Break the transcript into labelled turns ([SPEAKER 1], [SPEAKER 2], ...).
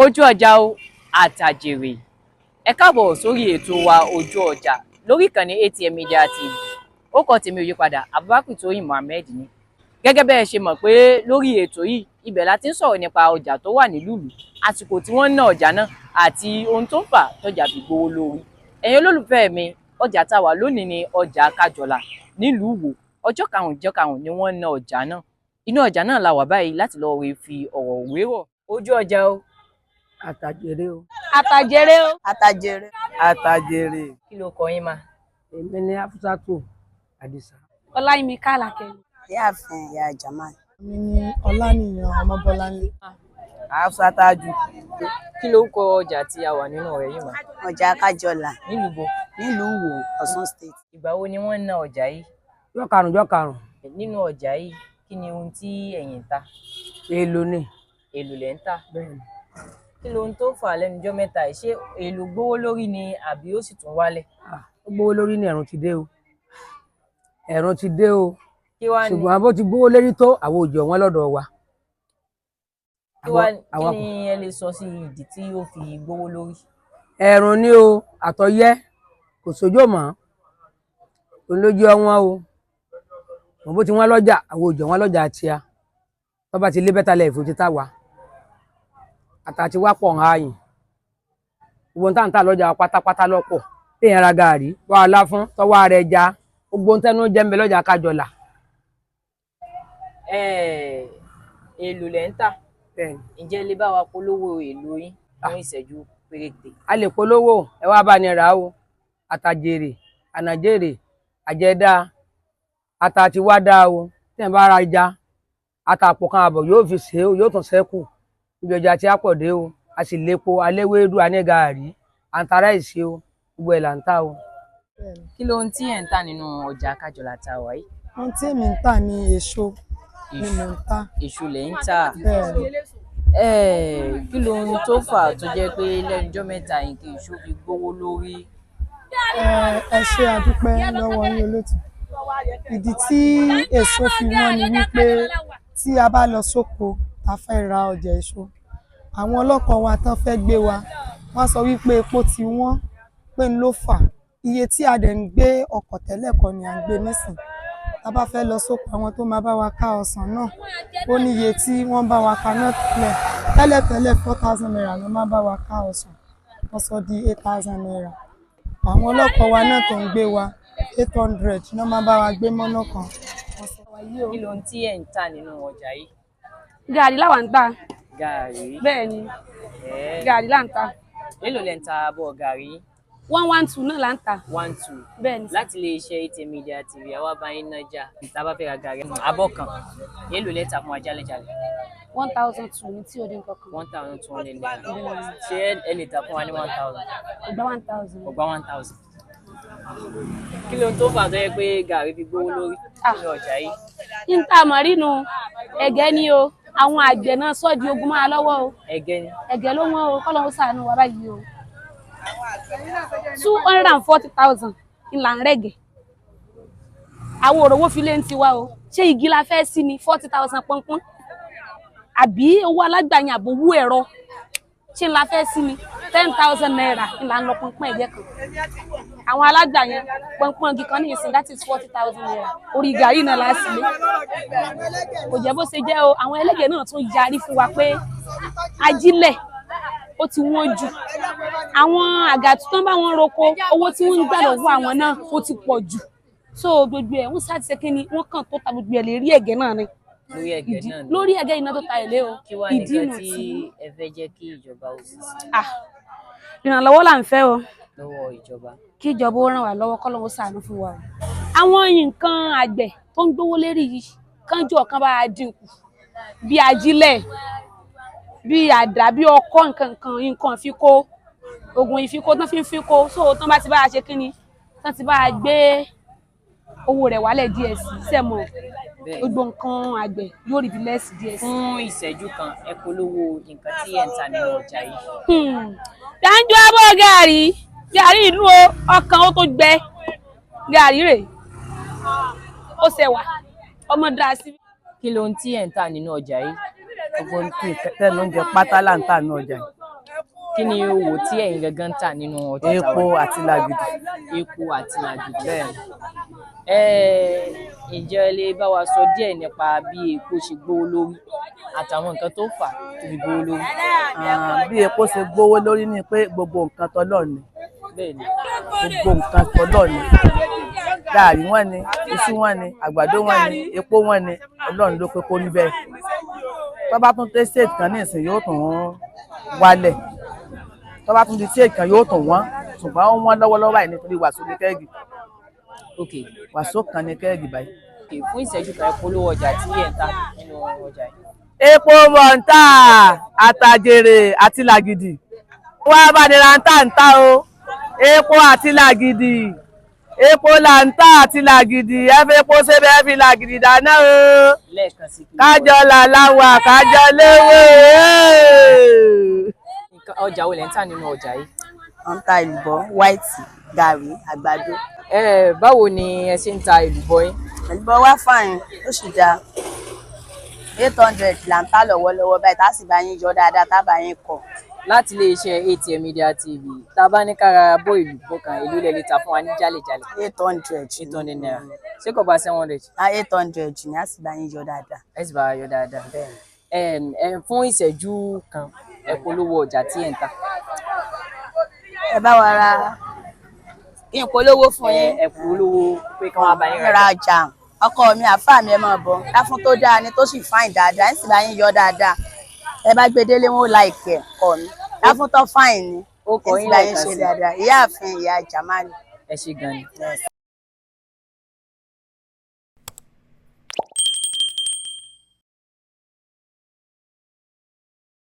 [SPEAKER 1] ojú ọjà o àtàjèrè ẹ káàbọ̀ sórí ètò wa ojú ọjà lórí ìkànnì ATM Media TV. Ó kọ tèmi ò yípadà Abubakar Tóyìn Mohammed ni. Gẹ́gẹ́ bẹ́ẹ̀ ṣe mọ̀ pé lórí ètò yìí ibẹ̀ la ti ń sọ̀rọ̀ nípa ọjà tó wà nílùú, àsìkò tí wọ́n ń ná ọjà náà àti ohun tó ń fà tọ́jà fi gbówó lórí. Ẹ̀yin olólùfẹ́ mi, ọjà tá wà lónìí ni ọjà Kájọlà nílùú Ìwó. Ọjọ́ karùn-ún ni wọ́n ń ná ọjà náà. Inú ọjà náà la wà báyìí láti lọ rí fi ọ̀rọ̀ wérọ̀. Ojú ọjà o.
[SPEAKER 2] Àtàjèrè o.
[SPEAKER 3] Àtàjèrè o.
[SPEAKER 4] Àtàjèrè.
[SPEAKER 2] Àtàjèrè.
[SPEAKER 1] Kí ló kọ yín ma?
[SPEAKER 2] Èmi ni Afusatu Adisa.
[SPEAKER 3] Ọláyímíkà Àlàkẹ́.
[SPEAKER 4] Ìyáàfin ìyá Jamal.
[SPEAKER 5] Mi ni Ọláníyan Ọmọbọ́láńlé.
[SPEAKER 2] Afusataju.
[SPEAKER 1] Kí ló kọ ọjà tí a wà nínú rẹ̀ yìí ma?
[SPEAKER 4] Ọjà Kájọlà
[SPEAKER 1] Nílùú bo?
[SPEAKER 4] nílùú Ìwó, Ọ̀ṣun State.
[SPEAKER 1] Ìgbà wo ni wọ́n ń ná ọjà yìí?
[SPEAKER 2] Jọ́ karùn-ún.
[SPEAKER 1] Nínú ọjà yìí kí ni ohun tí ẹ̀yin ń tà?
[SPEAKER 2] Èlò ni.
[SPEAKER 1] Èlò lẹ̀ ń tà.
[SPEAKER 2] Bẹ́ẹ̀ni.
[SPEAKER 1] Kí ló ń tó fà lẹ́nu ọjọ́ mẹ́ta yìí? Ṣé èlò gbówó lórí ni àbí ó sì tún wálẹ̀?
[SPEAKER 2] Ó gbówó lórí ni ẹ̀rùn ti dé o. Ẹ̀rùn ti dé o.
[SPEAKER 1] Kí wá ní
[SPEAKER 2] Ṣùgbọ́n bó ti gbówó lérí tó àwọn òjò wọn lọ́dọ̀ wa.
[SPEAKER 1] kí ni ẹ lè sọ sí ìdí tí ó fi gbówó lórí?
[SPEAKER 2] Ẹ̀rùn ni o, àtọ̀yẹ́, kò sójò mọ́. Òun ló jẹ́ wọn o. Wọ́n bó ti wọ́n lọ́jà, àwọn òjò wọn lọ́jà tíá. Tó bá ti lé bẹ́tà lẹ̀ ìfòtí tá wa. Àtàtí wá pọ̀ hàn. Gbogbo ń tà lọ́jà pátápátá lọ́pọ̀. Téèyàn ra gààrí, wá ọlá fún, tọ́wọ́ ara ẹja. Gbogbo ń tẹ́nu jẹ́ ń bẹ lọ́jà Kájọlà.
[SPEAKER 1] Èlò lẹ̀ ń tà.
[SPEAKER 2] Bẹ́ẹ̀ni.
[SPEAKER 1] Ǹjẹ́ ẹ lè bá wa polówó èlò yín fún ìṣẹ́jú péréte?
[SPEAKER 2] A lè polówó, ẹ wá bá ní rà o. Àtàjèrè, ànàjèrè, àjẹdá, àtàtí wá dá o. Téèyàn bá ra ẹja, àtàpọ̀ kan àbọ̀ yóò fi ṣe o, yóò tún ṣẹ́kù. Ibi ọjà tí a pọ̀ dé o. A sì lépo, aléwédú, aní gààrí, àǹtará ìṣe o. Gbogbo ẹ̀ là ń tà o.
[SPEAKER 1] Kí ló ń tí ẹ̀ ń tà nínú ọjà Kájọlà tá a wà yìí?
[SPEAKER 5] Ohun tí èmi ń tà ní èso ni mò ń tà.
[SPEAKER 1] Èṣù lẹ̀ ń tà.
[SPEAKER 5] Bẹ́ẹ̀ni.
[SPEAKER 1] Kí ló ń tó fà tó jẹ́ pé lẹ́nu ọjọ́ mẹ́ta yìí kí èṣù fi gbówó lórí?
[SPEAKER 5] Ẹ ṣé adúpẹ́ lọ́wọ́ yín olóòtú. Ìdí tí èso fi wọ́n ni wípé tí a bá lọ sóko tá fẹ́ ra ọjà èso, àwọn ọlọ́kọ̀ wa tán fẹ́ gbé wa, wọ́n sọ wípé epo ti wọ́n, pé ń ló fà. Iye tí a dẹ̀ ń gbé ọkọ̀ tẹ́lẹ̀ kọ́ ni à ń gbé nísìn. Tá bá fẹ́ lọ sóko, àwọn tó máa bá wa ká ọsàn náà, ó ní iye tí wọ́n bá wa ká náà tẹ́lẹ̀ 4,000 naira ló máa bá wa ká ọsàn. Wọ́n sọ di 8,000 naira. Àwọn ọlọ́kọ̀ wa náà tó ń gbé wa 800 náà máa bá wa gbé mọ́nà kan.
[SPEAKER 1] Kí ló ń tí ẹ̀ ń tà nínú ọjà yìí?
[SPEAKER 3] Gààrí láwa ń tà.
[SPEAKER 1] Gààrí.
[SPEAKER 3] Bẹ́ẹ̀ni. Gààrí là ń tà.
[SPEAKER 1] Èló lẹ̀ ń ta abọ́ gààrí?
[SPEAKER 3] 112 náà là ń tà.
[SPEAKER 1] 12.
[SPEAKER 3] Bẹ́ẹ̀ni.
[SPEAKER 1] Láti lè ṣe ATM Media TV, àwa bá yín nájà. Tá bá fẹ́ ra gààrí abọ́ kan, èló lẹ̀ tà fún wa jálẹ̀jálẹ̀?
[SPEAKER 3] 1,200 ní tí ò dín nǹkan kan.
[SPEAKER 1] 1,200 naira. Ṣé ẹ lè tà fún wa ní 1,000?
[SPEAKER 3] Ọgbà 1,000.
[SPEAKER 1] Ọgbà 1,000. Kí ló ń tó fà tó yẹ pé gààrí fi gbówó lórí ní ọjà yìí?
[SPEAKER 3] Ń tà mọ̀rínù ẹ̀gẹ́ ni o. Àwọn àgbẹ̀ náà sọ́ di ogun máa lọ́wọ́ o.
[SPEAKER 1] Ẹ̀gẹ́ ni.
[SPEAKER 3] Ẹ̀gẹ́ ló wọ́n o, kọ́lọ́hun ṣàánú wa báyìí o. 240,000 ń là ń rẹ̀gẹ̀. Àwọn òrówó fi lé ń tiwa o. Ṣé igi la fẹ́ sí ni 40,000 pọ́npọ́n? Àbí owó alágbàyìn àbówú ẹ̀rọ? Ṣé la fẹ́ sí ni 10,000 naira ń là ń lọ pọ́npọ́n ẹ̀gẹ́ kan? Àwọn alágbàyìn pọ́npọ́n igi kan ní ìsìn that is 40,000 naira. Orí gàrí náà la sì lé. Kò jẹ́ bó ṣe jẹ́ o. Àwọn ẹlẹ́gẹ̀ náà tún yarí fún wa pé ajílẹ̀ ó ti wọ́n jù. Àwọn àgàtú tán bá wọn roko, owó tí wọ́n ń gbà lọ́wọ́ àwọn náà ó ti pọ̀ jù. So gbogbo ẹ̀ wọ́n sáà ti ṣe kí ni wọ́n kàn tó ta gbogbo ẹ̀ lè rí ẹ̀gẹ́ náà ni.
[SPEAKER 1] Lórí ẹ̀gẹ́ náà ni.
[SPEAKER 3] Lórí ẹ̀gẹ́ iná tó ta èlé o.
[SPEAKER 1] Kí wá nìkan tí ẹ fẹ́ jẹ́ kí ìjọba ó sì sí?
[SPEAKER 3] Ìrànlọ́wọ́ là ń fẹ́ o.
[SPEAKER 1] Lọ́wọ́ ìjọba.
[SPEAKER 3] Kí ìjọba ó ràn wá lọ́wọ́, kọ́lọ́hun ṣàánú fún wa o. Àwọn nǹkan àgbẹ̀ tó ń gbówó lérí yìí kánjú ọ̀kan bá a dínkù. Bí ajílẹ̀, bí àdá, bí ọkọ́, nǹkan ìfikó, oògùn ìfikó tán fi ń fikó. So tán bá ti bá a ṣe kí ni? Tán ti bá a gbé owó rẹ̀ wálẹ̀ díẹ̀ sí sẹ́mọ̀. Gbogbo nǹkan àgbẹ̀ yóò rí bí lẹ́sì díẹ̀ sí.
[SPEAKER 1] Fún ìṣẹ́jú kan, ẹ polówó nǹkan tí ẹ̀ ń tà nínú ọjà yìí.
[SPEAKER 3] Dáńjú abọ́ gààrí ìlú o, ọkàn ó tó gbẹ. Gààrí rè ó ṣẹ̀wà, ọmọ dá sí.
[SPEAKER 1] Kí ló ń tí ẹ̀ ń tà nínú ọjà yìí?
[SPEAKER 2] Gbogbo tí tẹ́nu oúnjẹ pátá là ń tà nínú ọjà yìí.
[SPEAKER 1] kí ni owó tí ẹ̀yin gangan ń tà nínú ọjà
[SPEAKER 6] epo àti làgìdì.
[SPEAKER 1] epo àti làgìdì bẹ́ẹ̀ ǹjẹ́ ẹ lè bá wa sọ díẹ̀ nípa bí epo ṣe gbówó lórí àtàwọn nǹkan tó fà á tó fi gbówó lórí.
[SPEAKER 6] Bí epo ṣe gbówó lórí ni pé gbogbo nǹkan tọ́lọ̀ ni
[SPEAKER 1] bẹ́ẹ̀ ni
[SPEAKER 6] gbogbo nǹkan tọ́lọ̀ ni gààrí wọn ni iṣu wọn ni àgbàdo wọn ni epo wọn ni Ọlọ́run ló pé kó rí bẹ́ẹ̀ tó bá tún dé state kan ní ìsìn yóò tún wálẹ̀ tó bá tún di state kan yóò tún wọ́n ṣùgbọ́n ó wọ́n lọ́wọ́lọ́wọ́ báyìí nítorí wàásù ní kẹ́ẹ̀gì wàásù kan ní kẹ́ẹ̀gì báyìí.
[SPEAKER 1] fún ìṣẹ́jú kan ẹ polówó ọjà tí ẹ̀ ń tà nínú ọjà yìí.
[SPEAKER 6] epo mọ̀ntà àtàjèrè àti làgìdì wọ́n á bá ní rántà ń tà o epo àti làgìdì epo là ń tà àti làgìdì ẹ fi epo ṣe bẹ́ẹ̀ fi làgìdì dáná o kájọ làláwà kájọ léwé.
[SPEAKER 1] ọjà wo lẹ ń tà nínú ọjà yìí.
[SPEAKER 4] wọ́n ń ta èlùbọ́ white gàrí àgbàdo.
[SPEAKER 1] báwo ni ẹ ṣe ń ta èlùbọ́ yín.
[SPEAKER 4] èlùbọ́ wá fàìn ó sì dáa 800 là ń tà lọ́wọ́lọ́wọ́ báyìí tá a sì bá yín yọ dáadáa tá a bá yín kọ̀.
[SPEAKER 1] láti iléeṣẹ́ ATM Media TV tá a bá ní kára bó èlùbọ́ kan èlò lẹ lè ta fún wa ní jálẹ̀jálẹ̀.
[SPEAKER 4] 800
[SPEAKER 1] naira ṣé kò bá 700.
[SPEAKER 4] 800 ni a sì bá yín yọ dáadáa.
[SPEAKER 1] ẹ sì bá a yọ dáadáa. fún ìṣẹ́jú kan ẹ polówó ọjà tí ẹ̀ ń tà.
[SPEAKER 4] ẹ bá wa ra kí n polówó fún yín.
[SPEAKER 1] ẹ polówó pé kí wọ́n bá yín
[SPEAKER 4] ra ọjà ọkọ mi àfáà mi ẹ máa bọ̀ láfún tó dáa ni tó sì fáìn dáadáa ẹ sì bá yín yọ dáadáa ẹ bá gbé délé wọn ó láìpẹ́ kọ mi láfún tó fáìn ni ẹ sì bá yín ṣe dáadáa ìyáàfin ìyá Jamali.
[SPEAKER 1] ẹ ṣé gan ni.